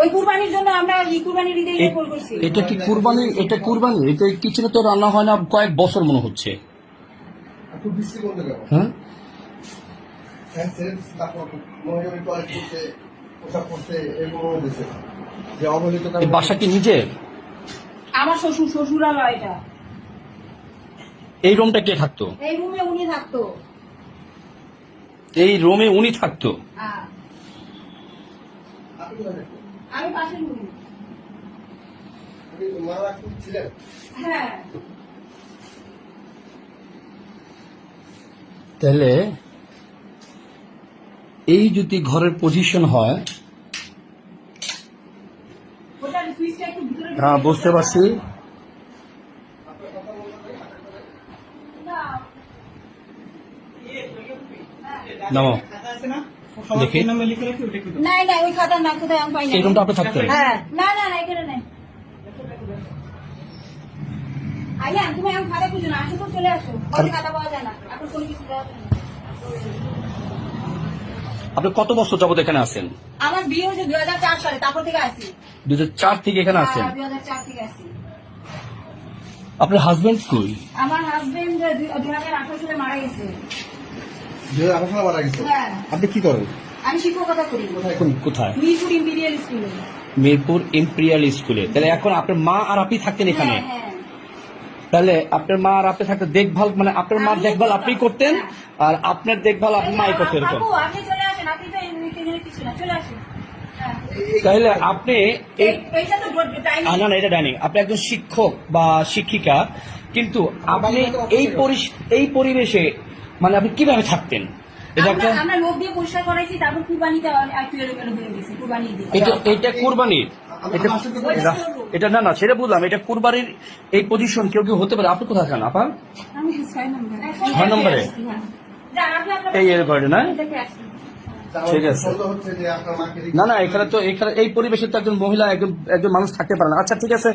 ওই কুরবানির জন্য আমরা এই কুরবানির ঈদে কল করছি। এটা কি কুরবানি? এটা কুরবানি? এটা কিচেনে তো রান্না হয় না কয়েক বছর মনে হচ্ছে। একটু বৃষ্টি বন্ধ করো। হ্যাঁ হ্যাঁ সেন্স তারপর মহিলা টয়লেট করতে পোশাক করতে এগুলো দিছে যে অবহেলিত এই বাসা কি নিজের? আমার শ্বশুরালয় এটা। এই রুমটা কে থাকতো? এই রুমে উনি থাকতো। এই রুমে উনি থাকতো? হ্যাঁ, আপনি কোথায় থাকতেন? আমি পাশের রুমে। আপনি মা রাখতে ছিলেন? হ্যাঁ, তাহলে এই যদি ঘরের পজিশন হয়, ওটার সুইচটা একটু ভিতরে হ্যাঁ বুঝতে পারছি। নাও দেখি নাই নাই ওই খাতার না কোথায় আমি পাই না। এই রুমটা আপনি থাকতেন? হ্যাঁ, না না না এখানে নাই। আইয়া তুমি এখন খাতা খুঁজো না, আসো তো চলে আসো। ওই খাতা পাওয়া যায় না, এখন কোনো কিছু দেওয়া যায় না। আপনি কত বছর যাবত এখানে আছেন? আমার বিয়ে হয়েছে 2004 সালে, তারপর থেকে আসি। 2004 থেকে এখানে আছেন? 2004 থেকে আসি। আপনার হাজবেন্ড কই? আমার হাজবেন্ড 2018 সালে মারা গেছে। 2018 সালে মারা গেছে। হ্যাঁ, আপনি কি করেন? আমি শিক্ষকতা করি কোথায়? মিরপুর ইম্পিরিয়াল স্কুলে। মিরপুর ইম্পেরিয়াল স্কুলে। তাহলে এখন আপনার মা আর আপনি থাকতেন এখানে? হ্যাঁ, হ্যাঁ। তাহলে আপনার মা আর আপনি থাকতে দেখভাল, মানে আপনার মার দেখভাল আপনি করতেন আর আপনার দেখভাল আপনি মাই করতেন এরকম? আপু, আপনি চলে আসেন, আপনি তো এমনিতে কিছু না, চলে আসেন। হ্যাঁ। তাহলে আপনি এইটা তো ডাইনিং। না না এটা ডাইনিং। আপনি একজন শিক্ষক বা শিক্ষিকা, কিন্তু আপনি এই পরিবেশে মানে আপনি কিভাবে থাকতেন? এটা একটা আমরা লোক দিয়ে পরিষ্কার করাইছি, তারপর কুরবানিতে একটু এলোমেলো হয়ে গেছে, কুরবানি দিয়ে। এটা কুরবানির, এটা না না সেটা বুঝলাম, এটা কুরবানির এই পজিশন কেউ কেউ হতে পারে। আপনি কোথায় খান আপা? আমি 6 নম্বরে। 6 নম্বরে? এই এর ঘরে না? ঠিক আছে। সন্দেহ হচ্ছে যে আপনার মাকে না না এখানে এই পরিবেশে তো একজন মহিলা একজন মানুষ থাকতে পারে না। আচ্ছা ঠিক আছে।